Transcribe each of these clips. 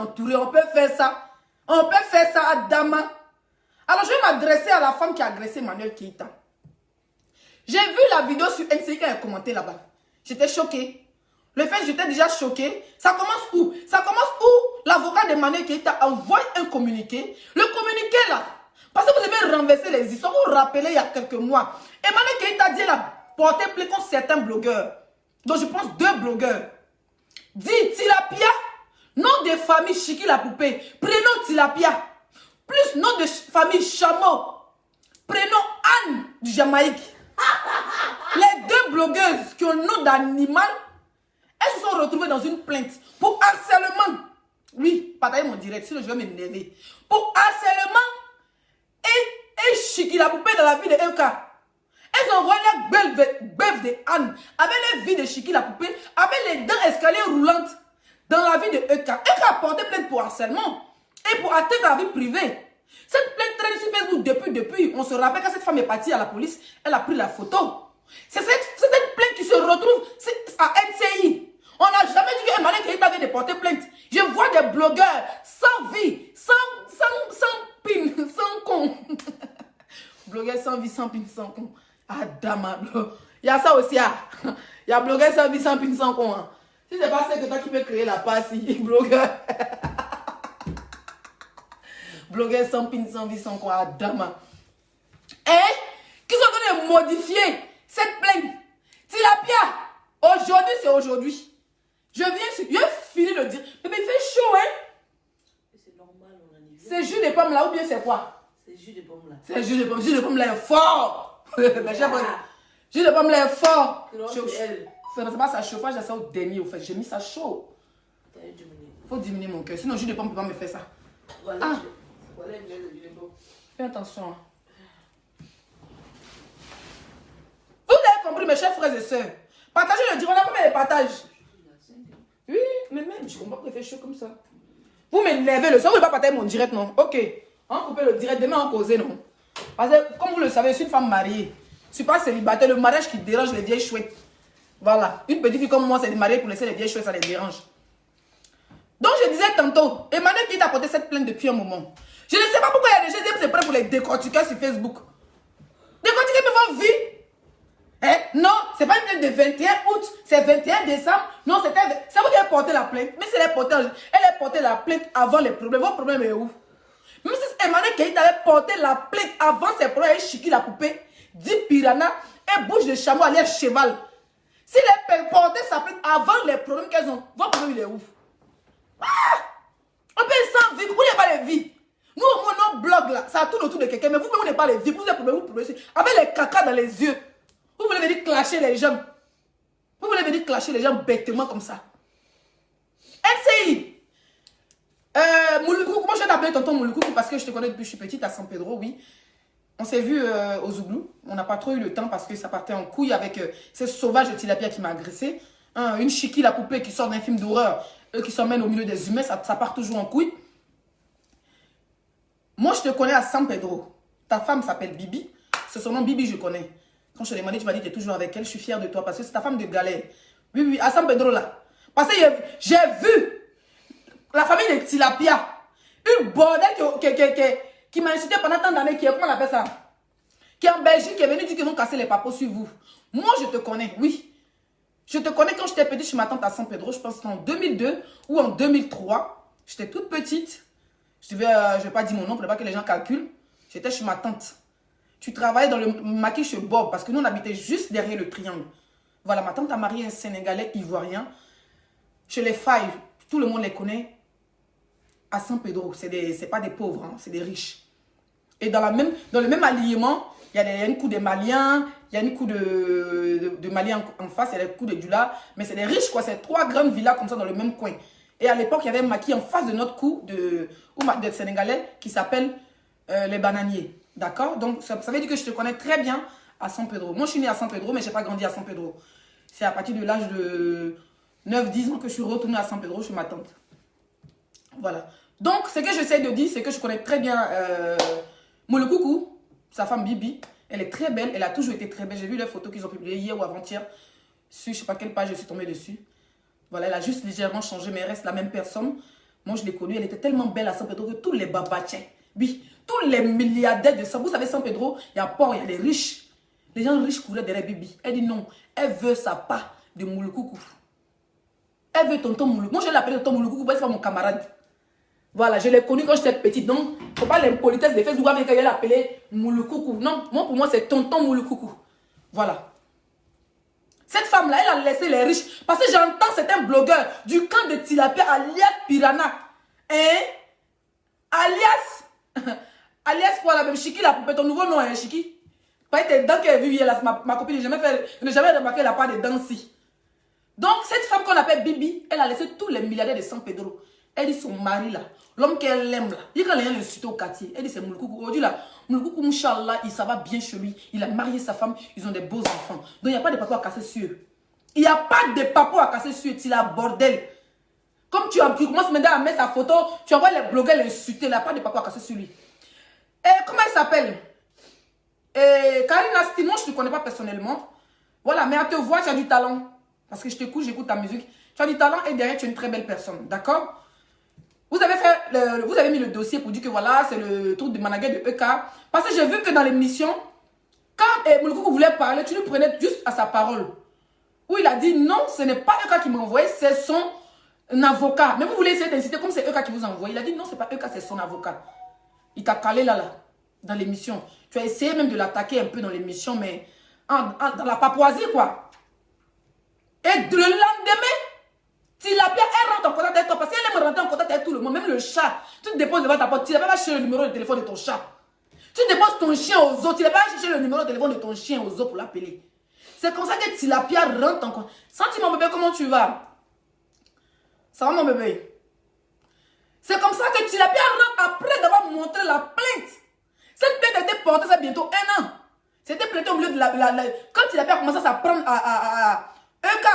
entouré, on peut faire ça. On peut faire ça à Dama. Alors, je vais m'adresser à la femme qui a agressé Manuel Keïta. J'ai vu la vidéo sur NCI quand elle a commenté là-bas. J'étais choquée. Le fait que j'étais déjà choquée, ça commence où? Ça commence où l'avocat de Manuel Keïta envoie un communiqué. Le communiqué là, parce que vous avez renversé les histoires. Vous vous rappelez il y a quelques mois. Et Manuel Keïta dit elle a porté plainte contre certains blogueurs. Donc je pense 2 blogueurs. Dit Tilapia, nom de famille Chiki la poupée. Prénom Tilapia. Plus nom de famille Chameau. Prénom Anne du Jamaïque. Les 2 blogueuses qui ont le nom d'animal, elles se sont retrouvées dans une plainte pour harcèlement. Oui, partagez mon direct, sinon je vais m'énerver. Pour harcèlement et Chiki la poupée dans la vie de Eka. Elles ont envoyé la bœuf de Anne avec les vies de Chiki la poupée, avec les dents escaliers roulantes dans la vie de Eka. Eka a porté plainte pour harcèlement et pour atteindre la vie privée. Cette plainte traîne sur Facebook depuis. On se rappelle quand cette femme est partie à la police, elle a pris la photo. C'est cette plainte qui se retrouve à NCI. On n'a jamais dit que Manuel Keïta avait déporté plainte. Je vois des blogueurs sans vie, sans pin, sans con. Blogueurs sans vie, sans pin, sans con. Ah, dama. Il y a ça aussi. Il y a blogueurs sans vie, sans pin, sans con. Hein. Si c'est pas ça que toi qui peux créer la passe, blogueur. Blogueurs sans pin, sans vie, sans con. Ah, dama. Et qui sont en train de modifier cette plainte. Tilapia, aujourd'hui c'est aujourd'hui. Je vais finir de dire. Mais il fait chaud, hein? C'est normal, on a dit. C'est jus de pomme là ou bien c'est quoi? C'est jus de pomme là. C'est jus de pomme. Jus de pomme là est fort. Jus de pomme là est fort. C'est pas ça chauffage, j'ai ça au dernier au fait. J'ai mis ça chaud. Faut diminuer mon cœur. Sinon jus de pomme ne peut pas me faire ça. Voilà. Ah. Voilà le jus de pomme. Fais attention. Vous avez compris mes chers frères et sœurs. Partagez le direct, on a combien de partages? Oui, mais même, je comprends qu'il fait chaud comme ça. Vous m'énervez le soir, vous ne pouvez pas partager mon direct, non? Ok. On coupe le direct, demain on cause, non? Parce que, comme vous le savez, je suis une femme mariée. Je ne suis pas célibataire. Le mariage qui dérange les vieilles chouettes. Voilà. Une petite fille comme moi, c'est de marier pour laisser les vieilles chouettes, ça les dérange. Donc, je disais tantôt, Emmanuel qui t'a apporté cette plainte depuis un moment. Je ne sais pas pourquoi il y a des gens qui sont prêts pour les décortiquer sur Facebook. Décortiquer pour votre vie. Hein? Non, c'est pas une plainte de 21 août, c'est 21 décembre. Non, c'est vous qui avez porté la plainte. Mais elle a porté la plainte avant les problèmes. Votre problème est où? Même si Emmanuel Keïta avait porté la plainte avant ses problèmes, et Chiki la poupée, dit piranha et bouche de chameau à cheval. S'il a porté sa plainte avant les problèmes qu'elles ont, votre problème il est où? Ah! On peut sans vie, vous n'avez pas les vies. Nous, au moins, nos blogs là, ça tourne autour de quelqu'un, mais vous, vous n'avez pas les vies. Vous avez problème, vous progressez. Avec les caca dans les yeux. Vous voulez venir clasher les gens. Vous voulez venir clasher les gens bêtement comme ça. NCI. Mouloukou, moi je vais t'appeler tonton Mouloukou parce que je te connais depuis que je suis petite à San Pedro, oui. On s'est vu au Zouglou. On n'a pas trop eu le temps parce que ça partait en couille avec ces sauvages de tilapia qui m'a agressé. Une Chiki la poupée qui sort d'un film d'horreur, qui s'emmène au milieu des humains, ça part toujours en couille. Moi je te connais à San Pedro. Ta femme s'appelle Bibi. C'est son nom Bibi, je connais. Quand je t'ai demandé, tu m'as dit que tu es toujours avec elle. Je suis fière de toi parce que c'est ta femme de galère. Oui, oui, à San Pedro là. Parce que j'ai vu la famille de Tilapia. Une bordel qui m'a insulté pendant tant d'années. Comment on appelle ça? Qui est en Belgique, qui est venu dire qu'ils vont casser les papos sur vous. Moi, je te connais, oui. Je te connais quand j'étais petite chez ma tante à San Pedro. Je pense qu'en 2002 ou en 2003. J'étais toute petite. Je ne vais pas dire mon nom pour ne pas que les gens calculent. J'étais chez ma tante. Tu travaillais dans le maquis chez Bob parce que nous on habitait juste derrière le triangle. Voilà, ma tante a marié un Sénégalais ivoirien. Chez les Failles, tout le monde les connaît. À San Pedro, c'est pas des pauvres, hein, c'est des riches. Et dans le même alignement, il y a une coup des Maliens, il y a une coup de Maliens en face, il y a des coups de Dula. Mais c'est des riches quoi, c'est 3 grandes villas comme ça dans le même coin. Et à l'époque, il y avait un maquis en face de notre coup de Sénégalais qui s'appelle les Bananiers. D'accord? Donc, ça veut dire que je te connais très bien à San Pedro. Moi, je suis née à San Pedro, mais je n'ai pas grandi à San Pedro. C'est à partir de l'âge de 9-10 ans que je suis retournée à San Pedro chez ma tante. Voilà. Donc, ce que j'essaie de dire, c'est que je connais très bien Mouloukoukou, sa femme Bibi. Elle est très belle. Elle a toujours été très belle. J'ai vu les photos qu'ils ont publiées hier ou avant-hier. Sur je ne sais pas quelle page je suis tombée dessus. Voilà, elle a juste légèrement changé, mais elle reste la même personne. Moi, je l'ai connue, elle était tellement belle à San Pedro que tous les babachins, oui, tous les milliardaires de San, vous savez, San Pedro, il y a pauvres, il y a les riches. Les gens riches couraient derrière Bibi. Elle dit non, elle veut sa part de Moulokoukou. Elle veut tonton Moulokoukou. Moi, je l'ai appelé tonton Moulokoukou, parce que c'est pas mon camarade. Voilà, je l'ai connu quand j'étais petite. Donc, il ne faut pas l'impolitesse de Facebook avec elle appelée Moulokoukou. Non, moi, pour moi, c'est tonton Moulokoukou. Voilà. Cette femme-là, elle a laissé les riches. Parce que j'entends certains blogueurs du camp de Tilapia, alias Piranha. Hein? Alias quoi la même Chiki, la poupée, ton nouveau nom, hein, Chiki? Pas tes dents qu'elle a vues hier, là, ma copine, je n'ai jamais remarqué la part des dents si. Donc, cette femme qu'on appelle Bibi, elle a laissé tous les milliardaires de San Pedro. Elle dit son mari là, l'homme qu'elle aime là, il dit quand les gens l'insultent au quartier, elle dit c'est Moulokoukou. Aujourd'hui là, Moulokoukou, Mouchallah, ça va bien chez lui. Il a marié sa femme, ils ont des beaux enfants. Donc il n'y a pas de papo à casser sur eux. Il n'y a pas de papo à casser sur eux, il a bordel. Comme tu commences maintenant à mettre sa photo, tu envoies les blogueurs l'insulter, il n'y a pas de papo à casser sur lui. Et comment elle s'appelle? Karina Stine, moi je ne te connais pas personnellement. Voilà, mais à te voir, tu as du talent. Parce que je t'écoute, j'écoute ta musique. Tu as du talent et derrière, tu es une très belle personne. D'accord? Vous avez mis le dossier pour dire que voilà, c'est le truc de Managuet de EK. Parce que j'ai vu que dans l'émission, quand Moulokoukou voulait parler, tu lui prenais juste à sa parole. Où il a dit non, ce n'est pas EK qui m'a envoyé, c'est son avocat. Mais vous voulez essayer d'inciter comme c'est EK qui vous a envoyé. Il a dit non, c'est pas EK, c'est son avocat. Il t'a calé là, dans l'émission. Tu as essayé même de l'attaquer un peu dans l'émission, mais dans la papouasie, quoi. Et le lendemain, Tilapia, elle rentre en contact avec toi parce qu'elle aime rentrer en contact avec tout le monde, même le chat. Tu te déposes devant ta porte, Tilapia va chercher le numéro de téléphone de ton chat. Tu déposes ton chien aux os, Tilapia va chercher le numéro de téléphone de ton chien aux os pour l'appeler. C'est comme ça que Tilapia rentre en contact. Senti mon bébé, comment tu vas? Ça va mon bébé? C'est comme ça que Tilapia rentre après d'avoir montré la plainte. Cette plainte a été portée, ça bientôt 1 an. C'était plainte au milieu de quand Tilapia a commencé à s'apprendre à EK.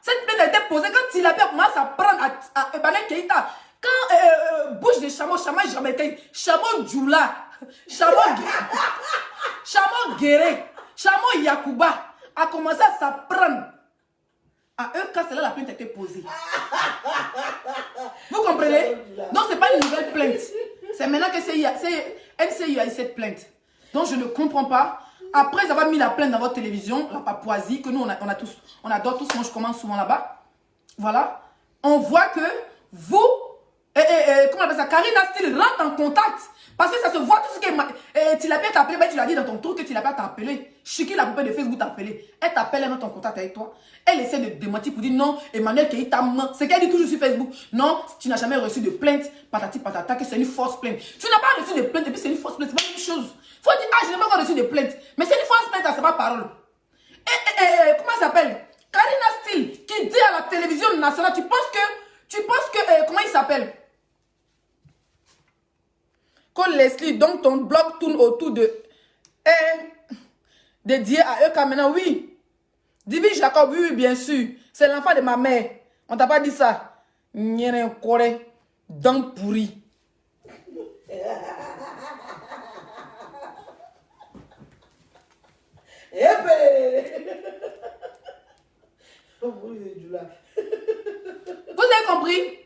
Cette plainte a été posée quand Tilapia commence à prendre à Ebané Keïta. Quand bouche de chameau jamaïcain, chameau Djoula, chameau Guéré, chameau Yakuba a commencé à s'apprendre à EK, c'est là la plainte a été posée. Vous comprenez? Donc c'est pas une nouvelle plainte. C'est maintenant que NCI a eu cette plainte. Donc je ne comprends pas. Après avoir mis la plainte dans votre télévision, la papouasie, que nous on adore tous, moi je commence souvent là-bas. Voilà. On voit que vous, comment on appelle ça, Karina Stine rentre en contact. Parce que ça se voit tout ce que Tilapia t'a appelé, ben, tu l'as dit dans ton truc que Tilapia t'a appelé. Chiki, la poupée de Facebook t'a appelé. Elle t'appelle, elle rentre en contact avec toi. Elle essaie de démentir pour dire non, Emmanuel Keïta t'a menti. C'est qu'elle dit toujours sur Facebook. Non, tu n'as jamais reçu de plainte, patati patata, que c'est une fausse plainte. Tu n'as pas reçu de plainte et puis c'est une fausse plainte, c'est pas la même chose. Faut dire, ah, je n'ai pas encore reçu de plainte. Mais c'est une fausse plainte, c'est pas parole. Comment ça s'appelle? Karina Stine, qui dit à la télévision nationale, tu penses que, comment il s'appelle? Quand Leslie, donc ton blog tourne autour de dédié à eux maintenant, oui. Divi Jacob, oui, bien sûr. C'est l'enfant de ma mère. On t'a pas dit ça. Nyere Corée, dents pourries. Vous avez compris?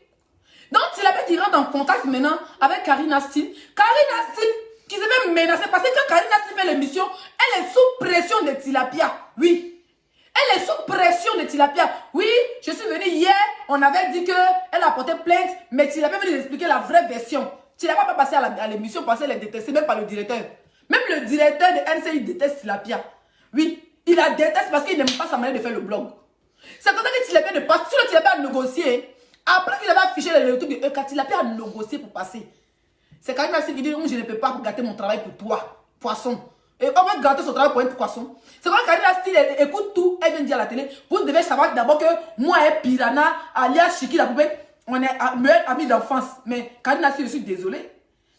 Donc, Tilapia qui rentre en contact maintenant avec Karina Stine. Karina Stine qui se fait menacer parce que quand Karina Stine fait l'émission, elle est sous pression de Tilapia. Oui. Elle est sous pression de Tilapia. Oui, je suis venue hier, on avait dit qu'elle a porté plainte, mais Tilapia veut nous expliquer la vraie version. Tilapia pas passé à l'émission parce qu'elle est détestée, même par le directeur. Même le directeur de NCI déteste Tilapia. Oui, il la déteste parce qu'il n'aime pas sa manière de faire le blog. C'est comme ça que Tilapia ne passe. Si le Tilapia a négocié, après qu'il avait affiché le truc de EK, Tilapia a négocié pour passer. C'est quand même qui dit, je ne peux pas gâter mon travail pour toi, poisson. Et on va gâter son travail pour un poisson. C'est quand Karina Stine écoute tout, elle vient dire à la télé, vous devez savoir d'abord que moi et Piranha, alias Chiki la poupée, on est amis d'enfance. Mais Karina Stine, je suis désolée.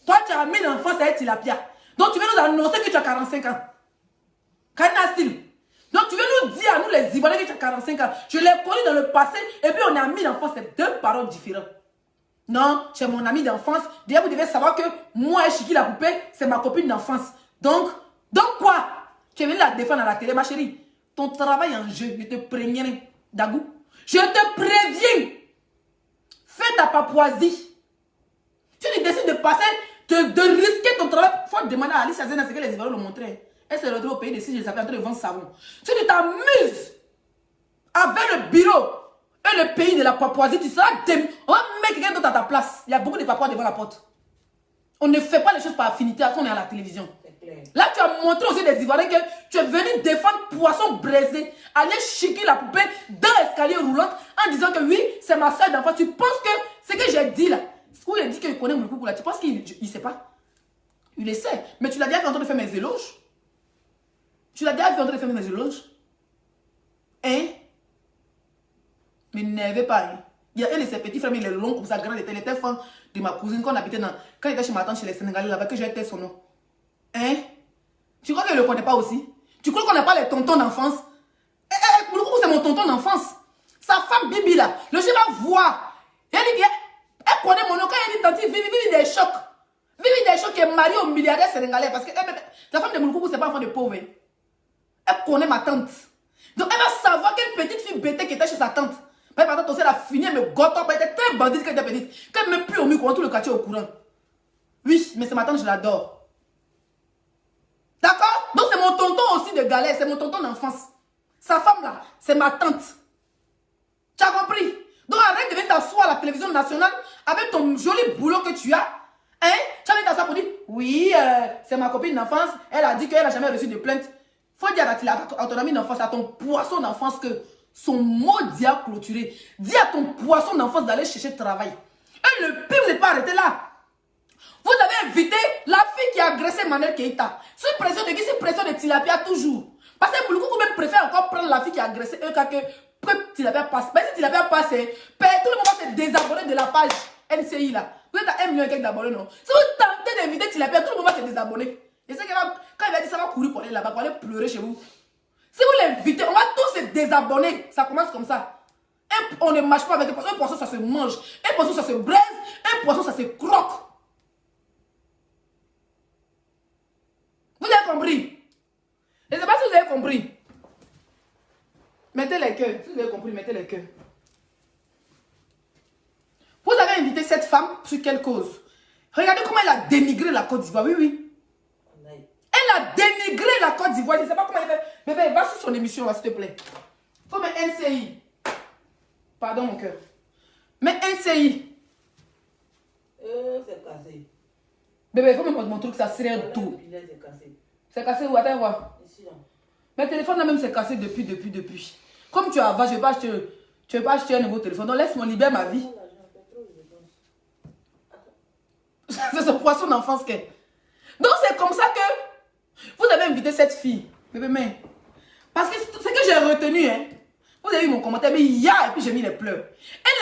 Toi, tu as ami d'enfance avec Tilapia. Donc tu veux nous annoncer que tu as 45 ans. Karina Stine. Donc tu veux nous dire à nous les Ivoiriens que tu as 45 ans. Je l'ai connu dans le passé et puis on est amis d'enfance. C'est deux paroles différentes. Non, c'est mon ami d'enfance. D'ailleurs, vous devez savoir que moi et Chiki la poupée, c'est ma copine d'enfance. Donc quoi? Tu es venu la défendre à la télé, ma chérie. Ton travail en jeu, je te préviens, Dagou. Je te préviens. Fais ta papouasie. passer, de risquer ton travail. Il faut demander à Alice Azena ce que les Ivoiriens l'ont montré. Elle s'est retrouvée au pays de Sicile, en train de vendre savon. Si tu t'amuses avec le bureau et le pays de la Papouasie, tu seras on va mettre quelqu'un d'autre à ta place. Il y a beaucoup de Papouas devant la porte. On ne fait pas les choses par affinité quand on est à la télévision. Là, tu as montré aussi des Ivoiriens que tu es venu défendre Poisson Braisé, aller chiquer la poupée dans l'escalier roulant en disant que oui, c'est ma soeur d'enfant. Tu penses que ce que j'ai dit là, où il a dit qu'il connaît mon coucou là, tu penses qu'il ne sait pas? Il le sait. Mais tu l'as déjà vu en train de faire mes éloges? Tu l'as déjà vu en train de faire mes éloges? Hein? Mais n'énervez pas. Hein? Il y a un de ses petits frères, mais il est long comme ça, grand. Il était fan de ma cousine quand on habitait dans. Quand il était chez ma tante, chez les Sénégalais, là-bas, que j'ai été son nom. Hein? Tu crois qu'il ne le connaît pas aussi? Tu crois qu'on n'a pas les tontons d'enfance? C'est mon tonton d'enfance. Sa femme Bibi là, le chien va voir. Elle dit elle connaît mon nom. Quand elle dit tante, Vivi des chocs. Vivi des chocs qui est mariée au milliardaire sénégalais. Parce que la femme de Mouloukoubou, c'est pas un enfant de pauvre. Hein? Elle connaît ma tante. Donc elle va savoir quelle petite fille bêtée qui était chez sa tante. Ma tante aussi, elle a fini, elle me goton. Elle était très bandite quand elle était petite. Quand elle me pue au micro, tout le quartier au courant. Oui, mais c'est ma tante, je l'adore. D'accord? Donc c'est mon tonton aussi de galère, c'est mon tonton d'enfance. Sa femme là, c'est ma tante. Tu as compris? Donc arrête de venir t'asseoir à la télévision nationale avec ton joli boulot que tu as. Hein? Tu as venir t'asseoir pour dire, oui, c'est ma copine d'enfance, elle a dit qu'elle n'a jamais reçu de plainte. Faut dire à ton ami d'enfance, à ton poisson d'enfance que son mot dit à clôturer. Dis à ton poisson d'enfance d'aller chercher travail. Et le pire, vous n'êtes pas arrêté là. Vous avez invité la fille qui a agressé Manel Keïta. Sous pression de qui? Sous pression de Tilapia toujours. Parce que Mouloukoubou même préfère encore prendre la fille qui a agressé Euka que Tilapia passe. Mais si Tilapia passe, tout le monde va se désabonner de la page NCI là. Vous êtes à 1 million et quelques d'abonnés, non? Si vous tentez d'inviter Tilapia, tout le monde va se désabonner. Et c'est quand il va dire ça va courir pour aller là-bas, pour aller pleurer chez vous. Si vous l'invitez, on va tous se désabonner. Ça commence comme ça. On ne marche pas avec un poisson, ça se mange. Un poisson, ça se braise. Un poisson, ça se croque. Vous avez compris? Je ne sais pas si vous avez compris. Mettez les cœurs. Si vous avez compris, mettez les cœurs. Vous avez invité cette femme sur quelle cause? Regardez comment elle a dénigré la Côte d'Ivoire. Oui, oui. Elle a dénigré la Côte d'Ivoire. Je ne sais pas comment elle fait. Bébé, va sur son émission, s'il te plaît. Il faut mettre NCI. Pardon, mon cœur. Mais NCI. C'est cassé. Bébé, il faut mettre mon truc, ça serait tout. C'est cassé. C'est cassé où? Attends, voir. Ici, là. Mais le téléphone là même c'est cassé depuis. Comme tu as, je ne veux pas acheter un nouveau téléphone. Donc laisse-moi libérer ma vie. C'est ce poisson d'enfance qu'elle. Donc c'est comme ça que vous avez invité cette fille. Bébé, mais. Parce que ce que j'ai retenu, hein. Vous avez vu mon commentaire, mais hier, et puis j'ai mis les pleurs.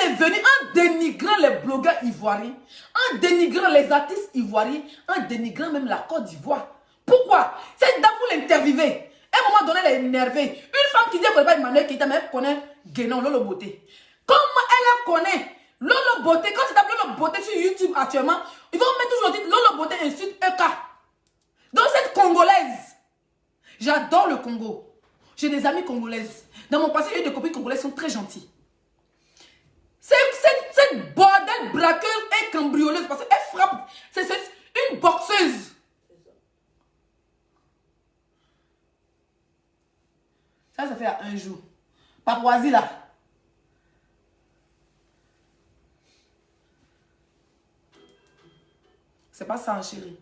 Elle est venue en dénigrant les blogueurs ivoiriens, en dénigrant les artistes ivoiriens, en dénigrant même la Côte d'Ivoire. Pourquoi? Cette dame, vous l'interviewez. À un moment donné, elle est énervée. Une femme qui dit qu'elle ne connaît pas Emmanuel Keïta, mais elle connaît Guénon, Lolo Beauté. Comment elle connaît Lolo Beauté? Quand tu tapes Lolo Beauté sur YouTube actuellement, ils vont mettre toujours le titre Lolo Beauté insulte EK. Donc cette Congolaise, j'adore le Congo. J'ai des amis congolaises. Dans mon passé, j'ai eu des copines congolaises qui sont très gentilles. Cette bordel braqueuse et cambrioleuse, parce qu'elle frappe. C'est une boxeuse. Ça fait un jour. Papouasie là. C'est pas ça, chérie.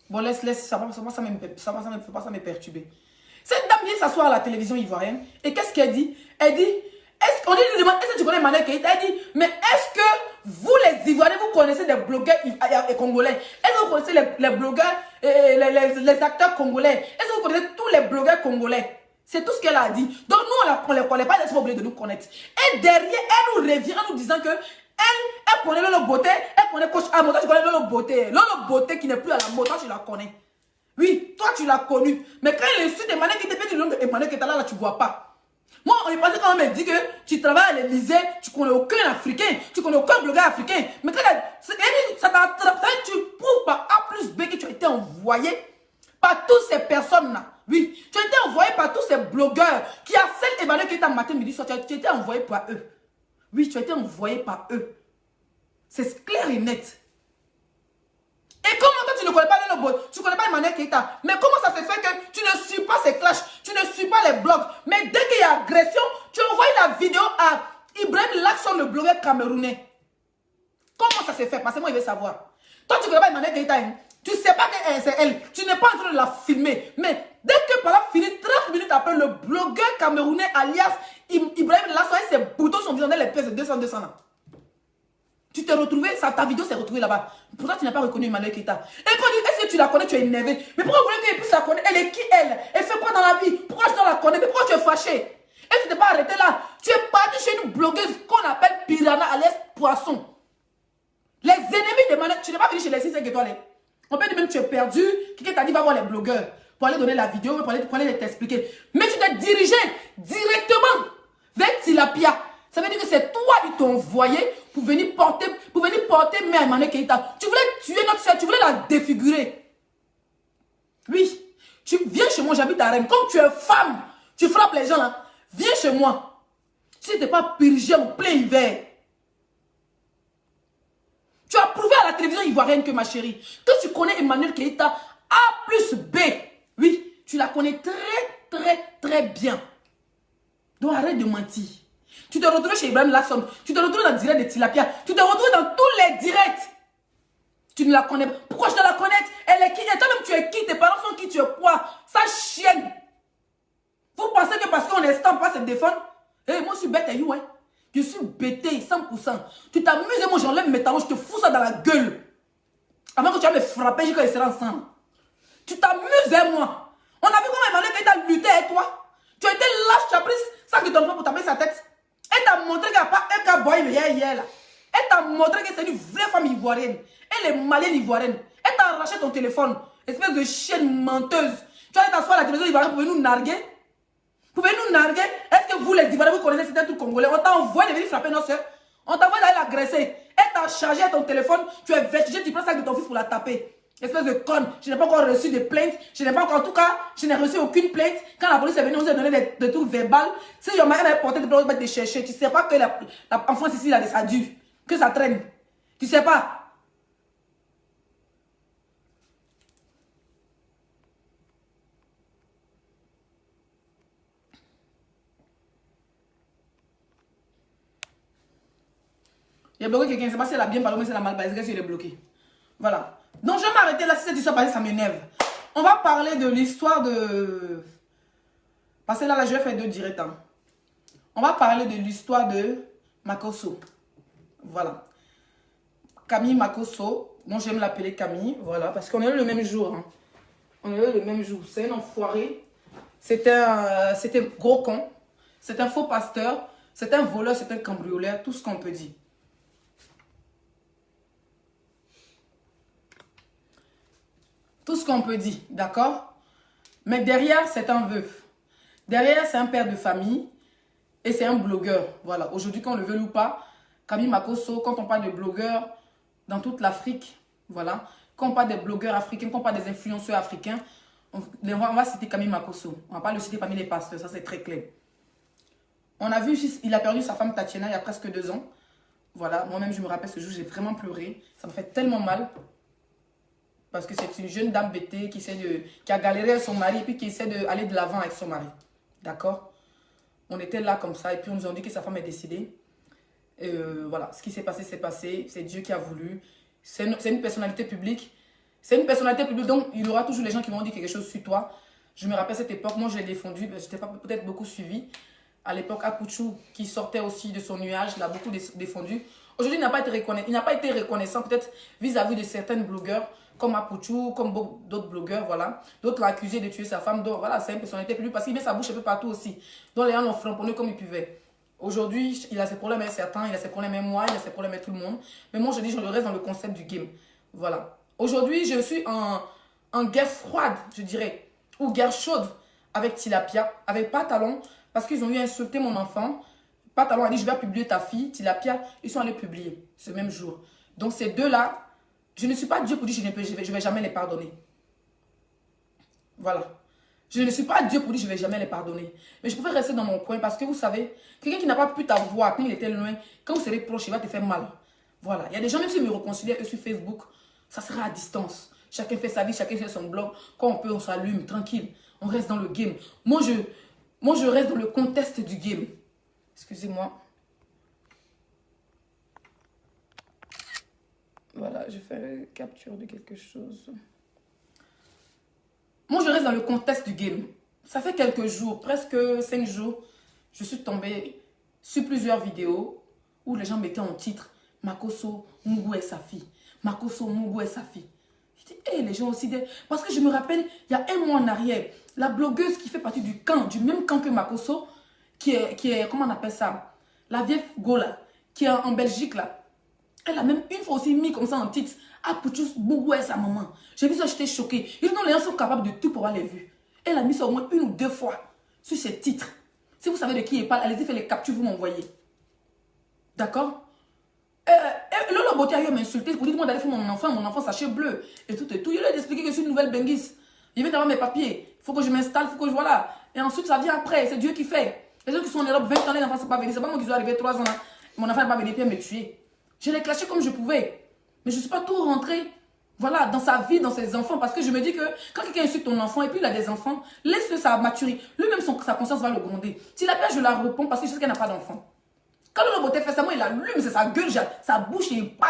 Bon, laisse, ça va pas me perturber. Cette dame vient s'asseoir à la télévision ivoirienne. Et qu'est-ce qu'elle dit? Elle dit, on lui demande, est-ce que tu connais Manel Keïta? Elle dit, mais est-ce que vous les Ivoiriens, vous connaissez des blogueurs congolais? Est-ce que vous connaissez les blogueurs, les acteurs congolais? Est-ce que vous connaissez tous les blogueurs congolais? C'est tout ce qu'elle a dit. Donc nous, on ne les connaît pas, laisse-moi oublier de nous connaître. Et derrière, elle nous revient en nous disant que elle connaît Lolo Beauté, elle connaît Coach Amo, toi tu connais Lolo Beauté. Lolo Beauté qui n'est plus à la mode, toi tu la connais. Oui, toi tu l'as connue. Mais quand elle insulte Emmanuel qui te fait du nom de Emmanuel qui est là, tu ne vois pas. Moi, on est passé quand même me dit que tu travailles à l'Élysée, tu connais aucun Africain, tu connais aucun blogueur africain. Mais quand ça t'attrape, tu prouves par A plus B que tu as été envoyé par toutes ces personnes-là. Oui, tu as été envoyé par tous ces blogueurs qui harcèlent Emmanuel qui est en matin, midi, soir. Tu as été envoyé par eux. Oui, tu as été envoyé par eux. C'est clair et net. Et comment toi tu ne connais pas le boy, tu ne connais pas Emmanuel Keita, mais comment ça se fait que tu ne suis pas ses clashs, tu ne suis pas les blogs, mais dès qu'il y a agression, tu envoies la vidéo à Ibrahim Laxon, le blogueur camerounais. Comment ça se fait? Parce que moi, il veut savoir. Toi, tu ne connais pas Emmanuel Keita, hein? Tu ne sais pas que c'est elle, tu n'es pas en train de la filmer, mais dès que par là fini, 30 minutes après, le blogueur camerounais alias Ibrahim Laxon et ses boutons sont visés dans les pièces de 200 ans. Tu t'es retrouvé, ta vidéo s'est retrouvée là-bas. Pourtant, tu n'as pas reconnu Emmanuel Keita. Et quand tu dis, est-ce que tu la connais, tu es énervé. Mais pourquoi vous voulez qu'elle puisse la connaître? Elle est qui, elle? Elle fait quoi dans la vie? Pourquoi je dois la connaître? Mais pourquoi tu es fâché? Et tu t'es pas arrêté là. Tu es parti chez une blogueuse qu'on appelle Piranha alias Poisson. Les ennemis d'Emmanuel, tu n'es pas venu chez les 6 étoiles. On peut dire même que tu es perdu. Quelqu'un t'a dit, va voir les blogueurs pour aller donner la vidéo, pour aller t'expliquer. Mais tu t'es dirigé directement vers Tilapia. Ça veut dire que c'est toi qui t'ont envoyé pour venir porter main à Emmanuel Keita. Tu voulais tuer notre soeur, tu voulais la défigurer. Oui, tu viens chez moi, j'habite à Rennes. Comme tu es femme, tu frappes les gens là. Viens chez moi. Tu n'étais pas purgé en plein hiver. Tu as prouvé à la télévision ivoirienne que ma chérie, que tu connais Emmanuel Keita A plus B. Oui, tu la connais très bien. Donc arrête de mentir. Tu te retrouves chez Ibrahim Laxon, tu te retrouves dans le direct de Tilapia, tu te retrouves dans tous les directs. Tu ne la connais pas. Pourquoi je dois la connaître? Elle est qui? Et toi-même, tu es qui? Tes parents sont qui? Tu es quoi? Ça chienne. Vous pensez que parce qu'on est stand, on va se défendre? Eh, moi, je suis bête et you, hein. Je suis bêté, 100%. Tu t'amuses et moi, j'enlève mes talons, je te fous ça dans la gueule. Avant que tu vas me frapper, quand ils seront ensemble. Tu t'amuses, hein, moi. On a vu comment Emmanuel Keita lutté avec toi. Tu as été lâche, tu as pris ça que ton frère pour taper sa tête. Elle t'a montré qu'il n'y a pas un cas boy hier là. Elle t'a montré que c'est une vraie femme ivoirienne. Elle est malienne ivoirienne. Elle t'a arraché ton téléphone. Espèce de chienne menteuse. Tu vas t'asseoir à la télévision ivoirienne pour venir nous narguer. Pour venir nous narguer. Est-ce que vous les Ivoiriens, vous connaissez c'était tout congolais? On t'a envoyé de venir frapper nos soeurs. On t'a envoyé d'aller l'agresser. Elle t'a chargé ton téléphone. Tu es vêtu, tu prends ça de ton fils pour la taper. Espèce de conne. Je n'ai pas encore reçu de plainte. Je n'ai pas encore, en tout cas, je n'ai reçu aucune plainte. Quand la police est venue, on nous a donné des trucs verbales. Si il y a moyen d'aller porter des plaintes, de chercher. Tu ne sais pas que en France ici, il y a des adultes. Que ça traîne. Tu ne sais pas. Il y a bloqué quelqu'un. Je ne sais pas si elle a bien parlé, mais si elle a mal parlé. Est-ce qu'elle est bloquée? Voilà. Donc, je vais m'arrêter là. Si cette histoire passée, ça m'énerve. On va parler de l'histoire de... Parce que là, je vais faire 2 directs. Hein. On va parler de l'histoire de Makosso. Voilà. Camille Makosso. Moi, j'aime l'appeler Camille. Voilà. Parce qu'on est le même jour. Hein. On est le même jour. C'est un enfoiré. C'était un gros con. C'est un faux pasteur. C'est un voleur. C'est un cambrioleur. Tout ce qu'on peut dire. Tout ce qu'on peut dire, d'accord? Mais derrière, c'est un veuf. Derrière, c'est un père de famille. Et c'est un blogueur. Voilà. Aujourd'hui, qu'on le veut ou pas, Camille Makosso, quand on parle de blogueurs dans toute l'Afrique, voilà. Quand on parle des blogueurs africains, quand on parle des influenceurs africains, on va citer Camille Makosso. On ne va pas le citer parmi les pasteurs. Ça, c'est très clair. On a vu, il a perdu sa femme Tatiana il y a presque 2 ans. Voilà. Moi-même, je me rappelle ce jour, j'ai vraiment pleuré. Ça me fait tellement mal. Parce que c'est une jeune dame bêtée qui a galéré avec son mari et puis qui essaie d'aller de l'avant avec son mari. D'accord? On était là comme ça et puis on nous a dit que sa femme est décédée. Voilà, ce qui s'est passé, c'est passé. C'est Dieu qui a voulu. C'est une personnalité publique. C'est une personnalité publique, donc il y aura toujours les gens qui vont dire quelque chose sur toi. Je me rappelle cette époque, moi je l'ai défendu, je n'étais pas peut-être beaucoup suivi. À l'époque, Akuchou, qui sortait aussi de son nuage, l'a beaucoup défendu. Aujourd'hui, il n'a pas été reconnaissant peut-être vis-à-vis de certains blogueurs, comme Akuchou, comme d'autres blogueurs, voilà. D'autres l'ont accusé de tuer sa femme, donc voilà, c'est une personnalité publique parce qu'il met sa bouche un peu partout aussi. Donc les gens l'ont framponné comme ils pouvaient. Aujourd'hui, il a ses problèmes avec certains, il a ses problèmes avec moi, il a ses problèmes avec tout le monde. Mais moi, je dis, je reste dans le concept du game. Voilà. Aujourd'hui, je suis en guerre froide, je dirais, ou guerre chaude avec Tilapia, avec Patalon, parce qu'ils ont eu insulté mon enfant. Patalon a dit, je vais publier ta fille. Tilapia, ils sont allés publier ce même jour. Donc ces deux-là, je ne suis pas Dieu pour dire, je ne vais jamais les pardonner. Voilà. Je ne suis pas Dieu pour dire que je ne vais jamais les pardonner. Mais je préfère rester dans mon coin parce que vous savez, quelqu'un qui n'a pas pu t'avoir quand il était loin, quand vous serez proche, il va te faire mal. Voilà. Il y a des gens, même s'ils me réconcilient sur Facebook, ça sera à distance. Chacun fait sa vie, chacun fait son blog. Quand on peut, on s'allume, tranquille. On reste dans le game. Moi, je reste dans le contexte du game. Excusez-moi. Voilà, je fais capture de quelque chose. Moi, je reste dans le contexte du game. Ça fait quelques jours, presque 5 jours, je suis tombée sur plusieurs vidéos où les gens mettaient en titre Makosso Mougou et sa fille. Makosso Mougou et sa fille. Je dis, hé, les gens aussi. Parce que je me rappelle, il y a un mois en arrière, la blogueuse qui fait partie du camp, du même camp que Makosso, qui est comment on appelle ça? La vieille Gola, qui est en Belgique là. Elle a même une fois aussi mis comme ça en titre. Ah, Pouchous, Bougou et sa maman. J'ai vu ça, j'étais choquée. Ils ont les gens sont capables de tout pour avoir les vues. Elle a mis ça au moins 1 ou 2 fois sur ses titres. Si vous savez de qui il parle, allez-y, faites les captures, vous m'envoyez. D'accord? Lolo Beauté a eu à m'insulter pour dire moi d'aller faire mon enfant sachet bleu. Et tout et tout. Il lui a expliqué que je suis une nouvelle benguise. Il vient d'avoir mes papiers. Il faut que je m'installe, il faut que je voilà. Et ensuite, ça vient après. C'est Dieu qui fait. Les gens qui sont en Europe, 20 ans, les enfants ne sont pas venus. C'est pas moi qui suis arrivé 3 ans là. Mon enfant n'est pas venu puis me tuer. Je l'ai clashé comme je pouvais. Mais je ne suis pas tout rentrée, voilà, dans sa vie, dans ses enfants. Parce que je me dis que quand quelqu'un insulte ton enfant et puis il a des enfants, laisse-le ça maturer. Lui-même, sa conscience va le gronder. S'il a peur, je la réponds parce que je sais qu'elle n'a pas d'enfant. Quand le Beauté fait ça, moi, il allume, c'est sa gueule, sa bouche, il pas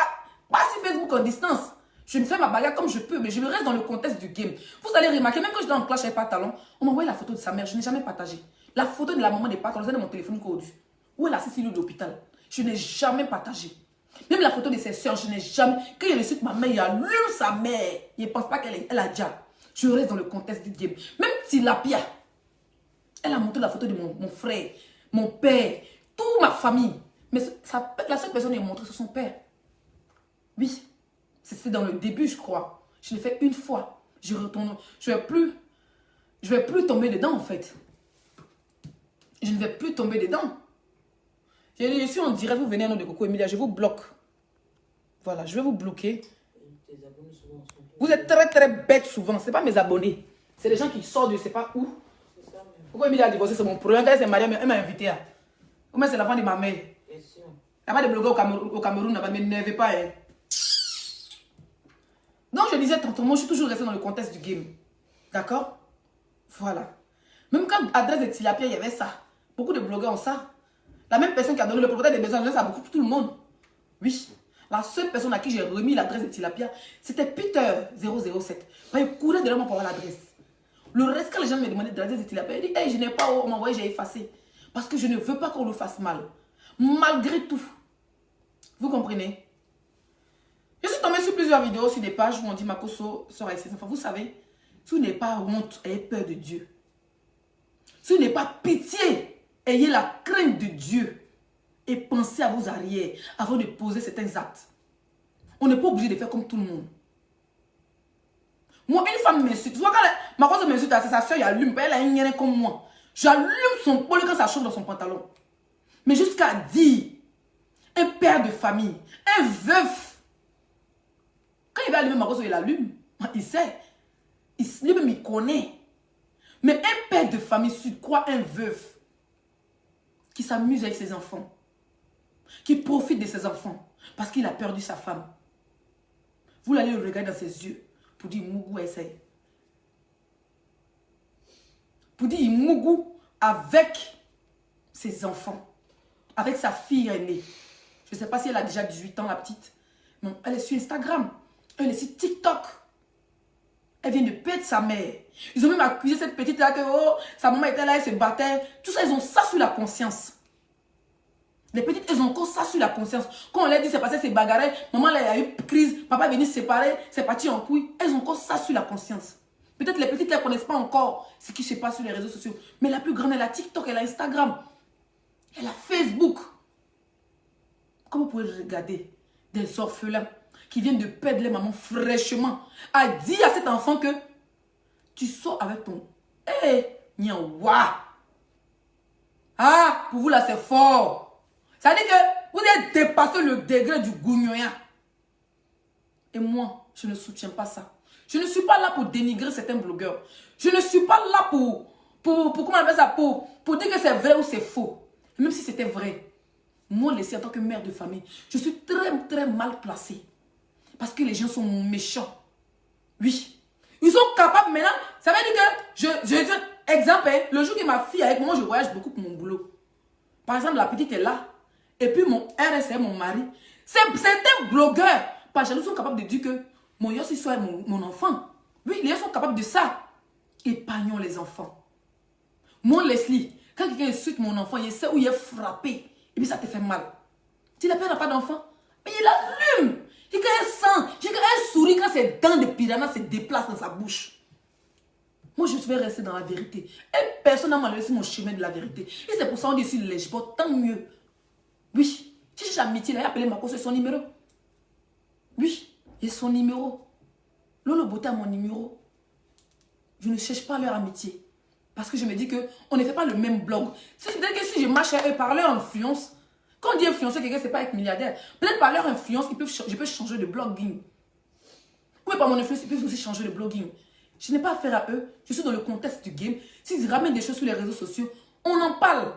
sur Facebook en distance. Je me fais ma bagarre comme je peux, mais je reste dans le contexte du game. Vous allez remarquer, même quand j'étais en clash avec Pantalon, on m'a envoyé la photo de sa mère, je n'ai jamais partagé. La photo de la maman des Pantalons, c'est dans mon téléphone code. Où elle a assise de l'hôpital. Je n'ai jamais partagé. Même la photo de ses soeurs, je n'ai jamais. Quand il reçoit ma mère, il allume sa mère. Il ne pense pas qu'elle a déjà. Je reste dans le contexte du game. Même si la pire, elle a montré la photo de mon frère, mon père, toute ma famille. Mais la seule personne qui a montré, c'est son père. Oui. C'était dans le début, je crois. Je l'ai fait une fois. Je retourne. Je ne vais plus tomber dedans, en fait. Je ne vais plus tomber dedans. Je suis en direct, vous venez à nom de Coco Emilia, je vous bloque. Voilà, je vais vous bloquer. Vous êtes très très bêtes souvent. Ce n'est pas mes abonnés. C'est les gens qui sortent de je ne sais pas où. Coco Emilia a divorcé, c'est mon problème. Elle s'est mariée, elle m'a invité. Comment c'est l'enfant de ma mère? Il n'y a pas de blogueurs au Cameroun, ne m'énervez pas. Hein. Donc je disais tantôt, moi je suis toujours resté dans le contexte du game. D'accord? Voilà. Même quand adresse de Tilapia, il y avait ça. Beaucoup de blogueurs ont ça. La même personne qui a donné le propriétaire des besoins, ça a beaucoup pour tout le monde. Oui. La seule personne à qui j'ai remis l'adresse de Tilapia, c'était Peter007. Il courait derrière moi pour avoir l'adresse. Le reste, quand les gens me demandaient de l'adresse de Tilapia, il dit, hey, je n'ai pas, on m'a envoyé, j'ai effacé. Parce que je ne veux pas qu'on le fasse mal. Malgré tout. Vous comprenez? Je suis tombée sur plusieurs vidéos, sur des pages où on dit Makosso sort avec ses enfants. Vous savez, si vous n'avez pas honte, ayez peur de Dieu. Si vous n'avez pas pitié, ayez la crainte de Dieu et pensez à vos arrières avant de poser certains actes. On n'est pas obligé de faire comme tout le monde. Moi, une femme m'insulte. Tu vois, quand ma cause m'insulte, c'est sa soeur, elle allume. Elle a une hyène comme moi. J'allume son pôle quand ça chauffe dans son pantalon. Mais jusqu'à dire, un père de famille, un veuf, quand il va allumer ma cause, il allume. Il sait. Lui-même, il connaît. Mais un père de famille, sur quoi un veuf qui s'amuse avec ses enfants, qui profite de ses enfants parce qu'il a perdu sa femme. Vous allez le regarder dans ses yeux pour dire Mougou essaye. Pour dire Mougou avec ses enfants, avec sa fille aînée. Je ne sais pas si elle a déjà 18 ans, la petite. Non, elle est sur Instagram. Elle est sur TikTok. Elle vient de perdre sa mère. Ils ont même accusé cette petite-là que oh, sa maman était là, elle se battait. Tout ça, ils ont ça sur la conscience. Les petites, elles ont encore ça sur la conscience. Quand on leur dit c'est passé, c'est bagarré, maman là, a eu crise, papa est venu se séparer, c'est parti en couille. Elles ont encore ça sur la conscience. Peut-être les petites, elles ne connaissent pas encore ce qui se passe sur les réseaux sociaux. Mais la plus grande, elle a TikTok, elle a Instagram, elle a Facebook. Comment vous pouvez regarder des orphelins qui viennent de perdre les mamans fraîchement, a dit à cet enfant que tu sors avec ton... Eh, nyawa. Ah, pour vous là, c'est fort. Ça veut dire que vous avez dépassé le degré du gougnoya. Et moi, je ne soutiens pas ça. Je ne suis pas là pour dénigrer certains blogueurs. Je ne suis pas là pour comment on appelle ça, pour dire que c'est vrai ou c'est faux. Même si c'était vrai. Moi, Leslie, en tant que mère de famille, je suis très, très mal placée. Parce que les gens sont méchants. Oui. Ils sont capables maintenant. Ça veut dire que, je dis, exemple, hein, le jour que ma fille est avec moi, je voyage beaucoup pour mon boulot. Par exemple, la petite est là. Et puis mon RSM, mon mari. Certains blogueurs, par jaloux, sont capables de dire que mon Yossi soit mon enfant. Oui, les gens sont capables de ça. Épargnons les enfants. Moi, Leslie, quand quelqu'un insulte mon enfant, il sait où il est frappé. Et puis ça te fait mal. Si la père n'a pas d'enfant, mais il allume. Il sent, il sourit quand ses dents de piranha se déplacent dans sa bouche. Moi, je vais rester dans la vérité. Et personne n'a laissé mon chemin de la vérité. Et c'est pour ça qu'on dit sur les sports, tant mieux. Oui. Si j'ai amitié, il a appelé Marco, c'est son numéro. Oui, il est son numéro. Lolo Beauté a mon numéro. Je ne cherche pas leur amitié. Parce que je me dis qu'on ne fait pas le même blog. C'est-à-dire que si je marche à eux par leur influence, quand on dit influencer quelqu'un, c'est pas être milliardaire. Peut-être par leur influence, je peux changer de blogging. Ou par mon influence, ils peuvent aussi changer de blogging. Je n'ai pas affaire à eux. Je suis dans le contexte du game. S'ils ramènent des choses sur les réseaux sociaux, on en parle.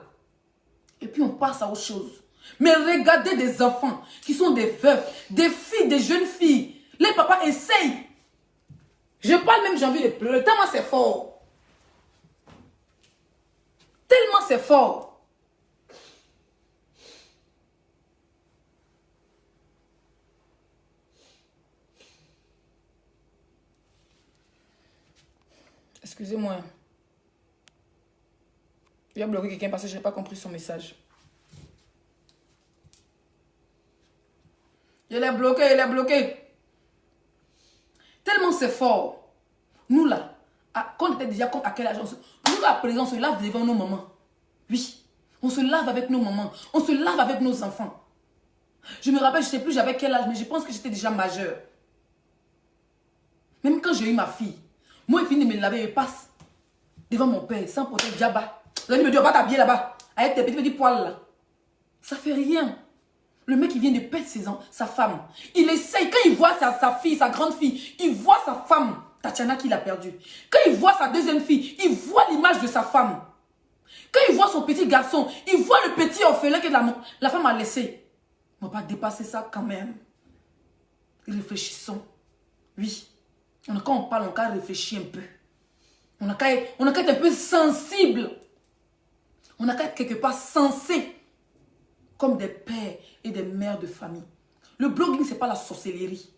Et puis on passe à autre chose. Mais regardez des enfants qui sont des veufs, des filles, des jeunes filles. Les papas essayent. Je parle même, j'ai envie de pleurer. Tellement c'est fort. Tellement c'est fort. Excusez-moi. Il a bloqué quelqu'un parce que je n'ai pas compris son message. Il est bloqué, il est bloqué. Tellement c'est fort. Nous là, quand on était déjà comme à quel âge, nous à présent, on se lave devant nos mamans. Oui, on se lave avec nos mamans. On se lave avec nos enfants. Je me rappelle, je ne sais plus j'avais quel âge, mais je pense que j'étais déjà majeure. Même quand j'ai eu ma fille, moi, il finit de me laver, il passe devant mon père, sans porter diaba. Là, il me dit, on va t'habiller là-bas, avec tes petits poils là. Ça fait rien. Le mec, il vient de perdre sa femme. Il essaye, quand il voit sa fille, sa grande fille, il voit sa femme, Tatiana, qu'il a perdue. Quand il voit sa deuxième fille, il voit l'image de sa femme. Quand il voit son petit garçon, il voit le petit orphelin que la femme a laissé. On ne va pas dépasser ça quand même. Réfléchissons. Oui. Quand on parle, on a réfléchir un peu. On a qu'à être un peu sensible. On a qu'à être quelque part sensé. Comme des pères et des mères de famille. Le blogging, ce n'est pas la sorcellerie.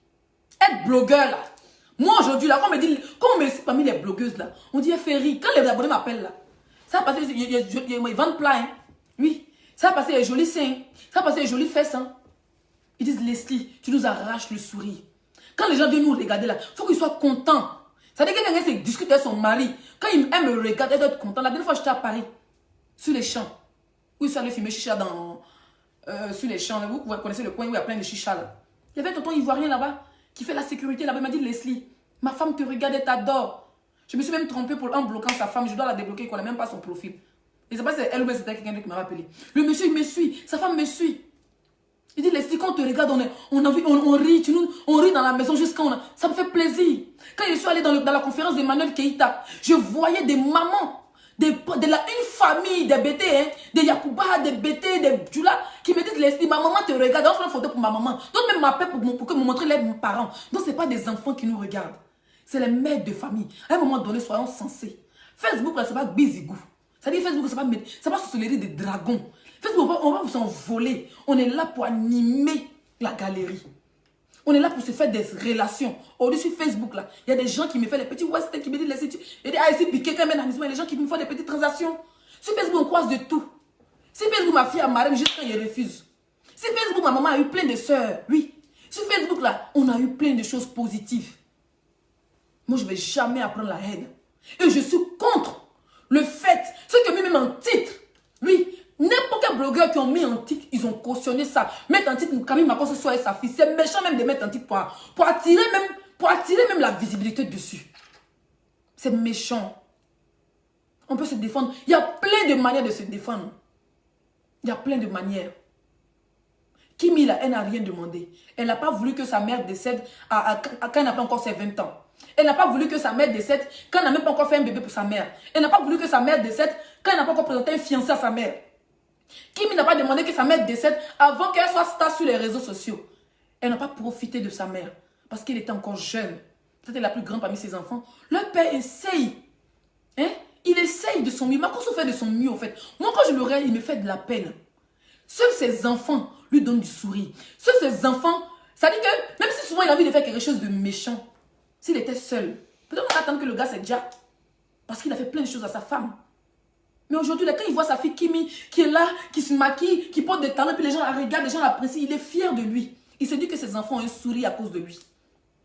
Être blogueur, là. Moi, aujourd'hui, là, quand on me dit parmi les blogueuses, là, on dit, fait rire. Quand les abonnés m'appellent, là, ça va passer, ils vendent plein, hein. Oui. Ça va passer les jolis seins. Ça va passer les jolies fesses, hein. Ils disent, Leslie, tu nous arraches le sourire. Quand les gens viennent nous regarder, là, il faut qu'ils soient contents. Ça veut dire que quelqu'un discute avec son mari. Quand il me regarde, elle doit être content. La dernière fois, j'étais à Paris, sur les champs. Où ils sont allés filmer chicha sur les champs. Vous connaissez le coin où il y a plein de chicha là. Il y avait un tonton ivoirien là-bas qui fait la sécurité là-bas. Il m'a dit, Leslie, ma femme te regarde et t'adore. Je me suis même trompée en bloquant sa femme. Je dois la débloquer, qu'on n'a même pas son profil. Et c'est pas si c'est elle ou c'était quelqu'un qui m'a rappelé. Le monsieur, il me suit. Sa femme me suit. Il dit, Leslie, quand on te regarde, on rit. On rit dans la maison jusqu'à... Ça me fait plaisir. Quand je suis allée dans la conférence d'Emmanuel Keïta, je voyais des mamans. Une famille, des BT, hein, des Yakuba, des BT, des Djula, qui me disent, Leslie, ma maman te regarde, on fait une photo pour ma maman. Donc même m'appelle pour que me montrer les parents. Donc ce n'est pas des enfants qui nous regardent. C'est les mères de famille. À un moment donné, soyons sensés. Facebook, là, c'est pas bizigou. C'est-à-dire Facebook, c'est pas sorcellerie des dragons. Facebook, on va vous en voler. On est là pour animer la galerie. On est là pour se faire des relations. Au-dessus Facebook, là, il y a des gens qui me font des petits western, qui me disent, laissez-tu. Il y a des piqué quand même, il y a des gens qui me font des petites transactions. Sur Facebook, on croise de tout. Sur Facebook, ma fille a marié juste quand il refuse. Sur Facebook, ma maman a eu plein de sœurs. Oui. Sur Facebook, là, on a eu plein de choses positives. Moi, je ne vais jamais apprendre la haine. Et je suis contre le fait, ce que même en titre, oui, n'importe quel blogueur qui ont mis en titre, ils ont cautionné ça. Mettre en titre Camille Macron ce soir et sa fille, c'est méchant même de mettre en titre pour attirer même la visibilité dessus. C'est méchant. On peut se défendre. Il y a plein de manières de se défendre. Il y a plein de manières. Kimi, là, elle n'a rien demandé. Elle n'a pas voulu que sa mère décède quand elle n'a pas encore ses 20 ans. Elle n'a pas voulu que sa mère décède quand elle n'a même pas encore fait un bébé pour sa mère. Elle n'a pas voulu que sa mère décède quand elle n'a pas encore présenté un fiancé à sa mère. Kimi n'a pas demandé que sa mère décède avant qu'elle soit star sur les réseaux sociaux. Elle n'a pas profité de sa mère parce qu'elle était encore jeune. C'était la plus grande parmi ses enfants. Le père essaye. Hein? Il essaye de son mieux. Makosso fait de son mieux, en fait. Moi, quand je le regarde, il me fait de la peine. Seuls ses enfants lui donnent du sourire. Seuls ses enfants, ça dit que même si souvent il a envie de faire quelque chose de méchant, s'il était seul, peut-être on attend que le gars c'est déjà parce qu'il a fait plein de choses à sa femme. Mais aujourd'hui, quand il voit sa fille Kimi qui est là, qui se maquille, qui porte des talons, puis les gens la regardent, les gens l'apprécient, il est fier de lui. Il se dit que ses enfants ont un sourire à cause de lui.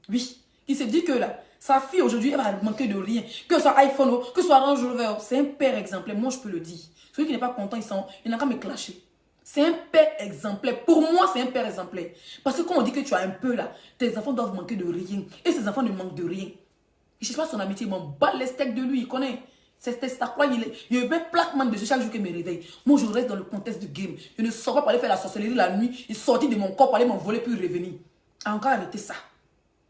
Oui, il se dit que là, sa fille aujourd'hui, elle va manquer de rien. Que ce soit iPhone, que ce soit Range Rover, c'est un père exemplaire. Moi, je peux le dire. Celui qui n'est pas content, il n'a qu'à me clasher. C'est un père exemplaire. Pour moi, c'est un père exemplaire. Parce que quand on dit que tu as un peu là, tes enfants doivent manquer de rien. Et ses enfants ne manquent de rien. Il ne cherche pas son amitié, il m'en bat les steaks de lui, il connaît. C'est quoi, il est un plaquement de chaque jour qu'il me réveille. Moi, je reste dans le contexte du game. Je ne sors pas pour aller faire la sorcellerie la nuit. Il sortit de mon corps pour aller m'envoler puis revenir. Encore arrêter ça.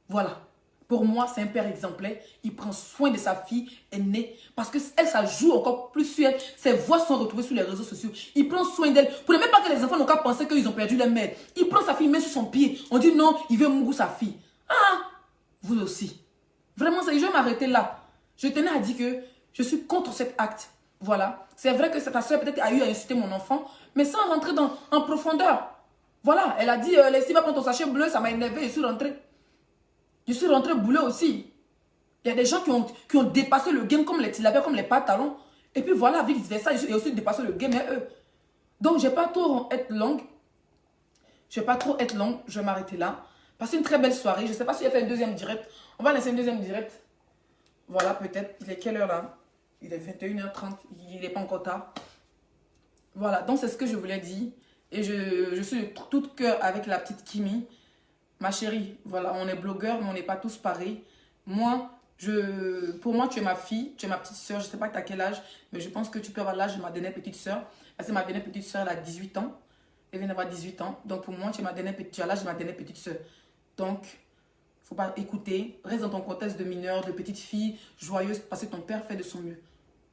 Voilà. Pour moi, c'est un père exemplaire. Il prend soin de sa fille aînée. Parce que elle, ça joue encore plus sur elle. Ses voix sont retrouvées sur les réseaux sociaux. Il prend soin d'elle. Pour ne même pas que les enfants n'ont qu'à penser qu'ils ont perdu leur mère. Il prend sa fille, met sur son pied. On dit non, il veut Mungu sa fille. Ah, vous aussi. Vraiment, je vais m'arrêter là. Je tenais à dire que je suis contre cet acte. Voilà. C'est vrai que ta soeur peut-être a eu à insulter mon enfant, mais sans rentrer en profondeur. Voilà. Elle a dit, Leslie va prendre ton sachet bleu, ça m'a énervé, je suis rentrée. Je suis rentrée boulot aussi. Il y a des gens qui ont dépassé le game comme les tilapia, comme les pantalons. Et puis voilà, vice versa, j'ai aussi dépassé le game et eux. Donc, je ne vais pas trop être longue. Je vais m'arrêter là. Passez une très belle soirée. Je ne sais pas si j'ai fait un deuxième direct. On va laisser un deuxième direct. Voilà, peut-être. Il est quelle heure là? Il est 21h30. Il n'est pas encore tard. Voilà, donc c'est ce que je voulais dire. Et je suis de tout cœur avec la petite Kimi. Ma chérie, voilà, on est blogueurs, mais on n'est pas tous pareils. Moi, pour moi, tu es ma fille, tu es ma petite soeur. Je ne sais pas tu as quel âge, mais je pense que tu peux avoir l'âge de ma dernière petite soeur. Parce que ma dernière petite soeur, elle a 18 ans. Elle vient d'avoir 18 ans. Donc pour moi, tu as l'âge de ma dernière petite soeur. Donc, il ne faut pas écouter. Reste dans ton contexte de mineur, de petite fille, joyeuse, parce que ton père fait de son mieux.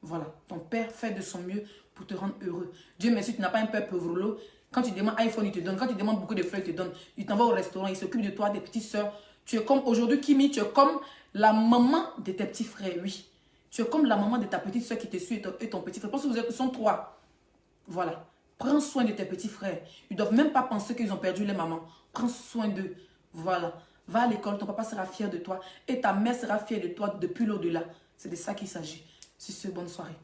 Voilà, ton père fait de son mieux pour te rendre heureux. Dieu merci, tu n'as pas un père pauvre. Quand tu demandes iPhone, il te donne. Quand tu demandes beaucoup de fleurs, il te donne. Il t'envoie au restaurant, il s'occupe de toi, des petites soeurs. Tu es comme, aujourd'hui, Kimi, tu es comme la maman de tes petits frères, oui. Tu es comme la maman de ta petite soeur qui te suit et ton petit frère. Je pense que ils sont trois. Voilà. Prends soin de tes petits frères. Ils ne doivent même pas penser qu'ils ont perdu les mamans. Prends soin d'eux. Voilà. Va à l'école, ton papa sera fier de toi. Et ta mère sera fière de toi depuis l'au-delà. C'est de ça qu'il s'agit. C'est ce, bonne soirée.